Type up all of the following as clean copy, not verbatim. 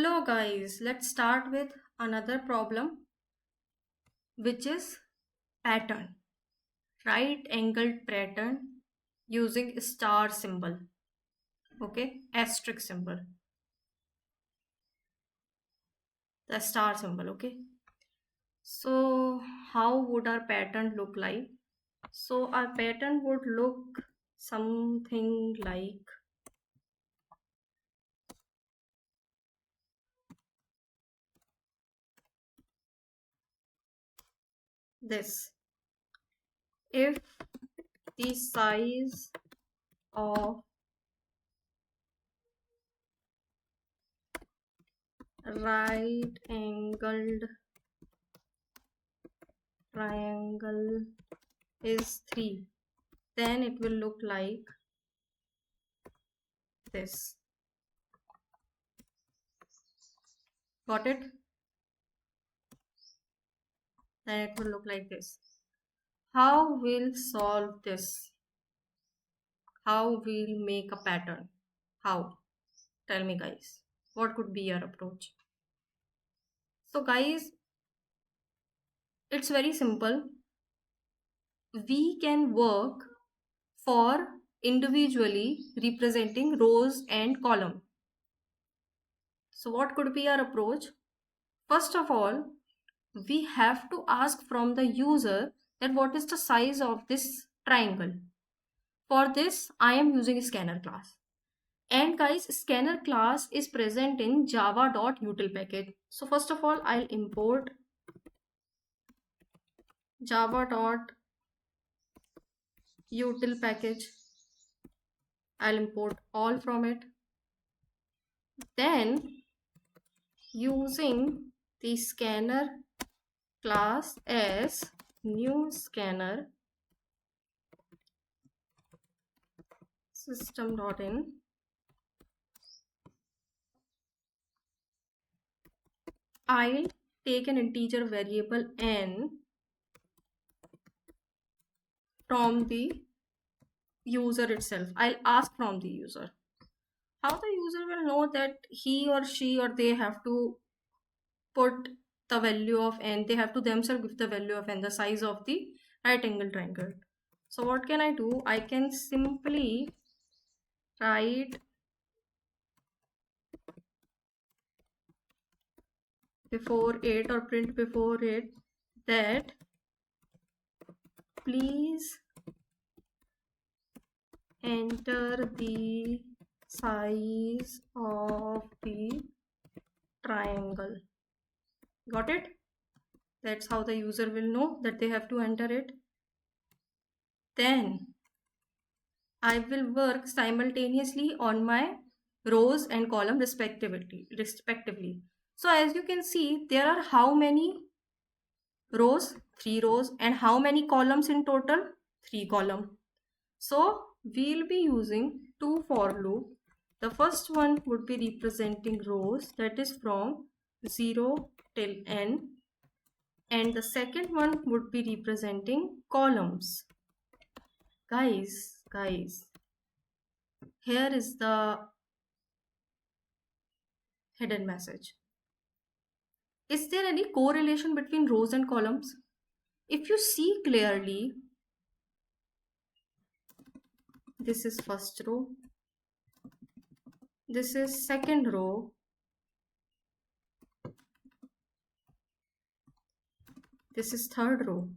Hello guys, let's start with another problem which is pattern. Right angled pattern using star symbol. Okay, asterisk symbol. The star symbol, okay. So how would our pattern look like? So our pattern would look something like this. If the size of right angled triangle is 3, then it will look like this. Got it? Then it will look like this. How we'll solve this? How we'll make a pattern? How? Tell me guys. What could be your approach? So guys, it's very simple. We can work for individually representing rows and column. So what could be our approach? First of all, we have to ask from the user that what is the size of this triangle. For this, I am using a scanner class. And guys, scanner class is present in java.util package. So first of all, I'll import java.util package. I'll import all from it. Then using the scanner class as new scanner system.in, I'll take an integer variable n from the user itself. I'll ask from the user. How the user will know that he or she or they have to put the value of n, they have to themselves give the value of n, the size of the right angle triangle. So what can I do? I can simply write before it or print before it that please enter the size of the triangle. Got it? That's how the user will know that they have to enter it. Then I will work simultaneously on my rows and column respectively. So as you can see, there are how many rows? 3 rows. And how many columns in total? 3 columns. So we'll be using 2 for loop. The first one would be representing rows, that is from 0 till n. And the second one would be representing columns. Guys, here is the hidden message. Is there any correlation between rows and columns? If you see clearly, this is first row, this is second row, this is third row,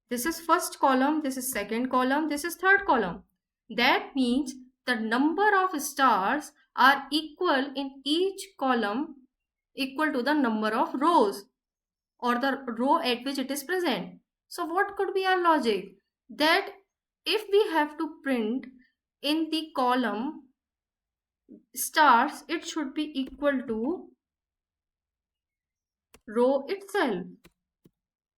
this is first column, this is second column, this is third column. That means the number of stars are equal in each column equal to the number of rows or the row at which it is present. So what could be our logic? That if we have to print in the column stars, it should be equal to row itself.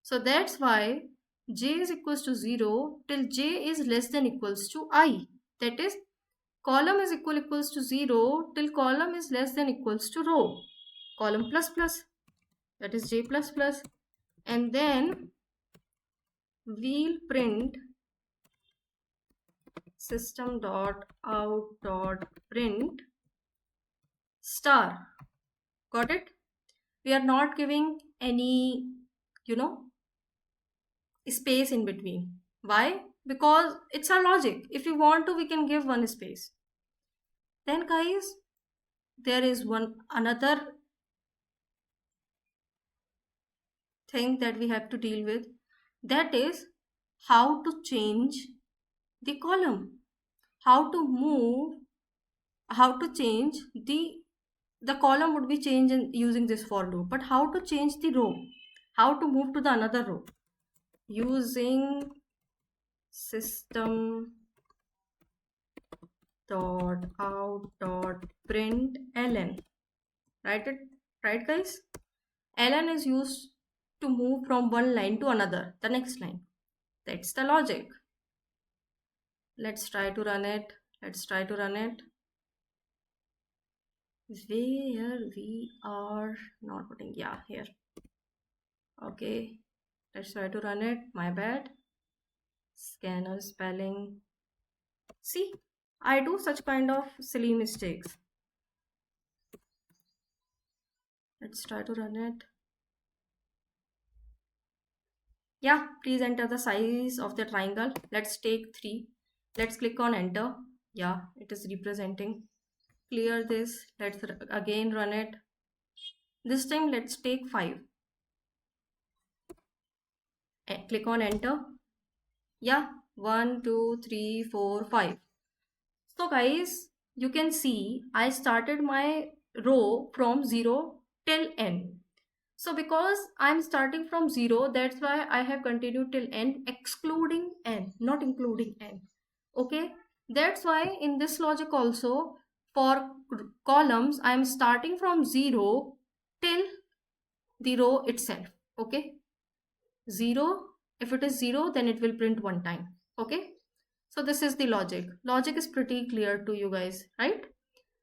So that's why j is equals to 0 till j is less than equals to I. That is, column is equals to 0 till column is less than equals to row. Column plus plus, that is j plus plus. And then we'll print system.out.print star. Got it? We are not giving any, you know, space in between. Why? Because it's our logic. If we want to, we can give one space. Then guys, there is one another thing that we have to deal with. That is how to change the column. How to move, how to change the column would be changed in using this for loop. But how to change the row? How to move to the another row? Using system dot out dot print ln. Right it, right guys? Ln is used to move from one line to another, the next line. That's the logic. Let's try to run it. Let's try to run it. Where we are not putting, yeah, here. Okay, let's try to run it. My bad. Scanner spelling. See, I do such kind of silly mistakes. Let's try to run it. Yeah, please enter the size of the triangle. Let's take 3. Let's click on enter. Yeah, it is representing. Clear this. Let's again run it. This time let's take 5. Click on enter. Yeah, 1, 2, 3, 4, 5. So guys, you can see I started my row from 0 till n. So because I'm starting from 0, that's why I have continued till n, excluding n, not including n. Okay, that's why in this logic also, for columns, I'm starting from 0 till the row itself. Okay, 0, if it is 0, then it will print one time. Okay, so this is the logic. Logic is pretty clear to you guys, right?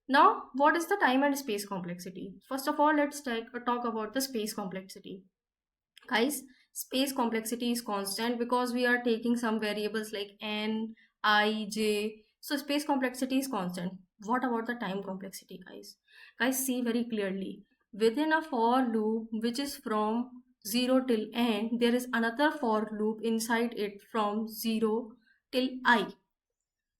Now, what is the time and space complexity? First of all, let's talk about the space complexity. Guys, space complexity is constant because we are taking some variables like n, I, j. So space complexity is constant. What about the time complexity, guys? Guys, see very clearly. Within a for loop which is from 0 till n, there is another for loop inside it from 0 till I.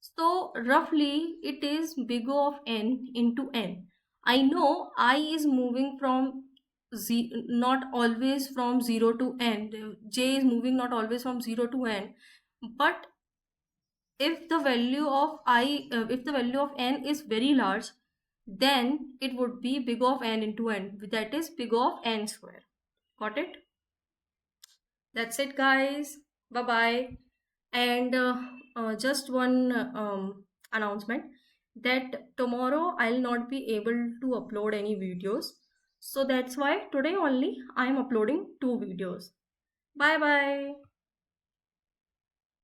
So roughly it is big O of n into n. I know I is moving from not always from 0 to n. J is moving not always from 0 to n. But if the value of if the value of n is very large, then it would be big O of n into n. That is big O of n square. Got it? That's it, guys. Bye bye. And just one announcement that tomorrow I'll not be able to upload any videos. So that's why today only I'm uploading 2 videos. Bye bye.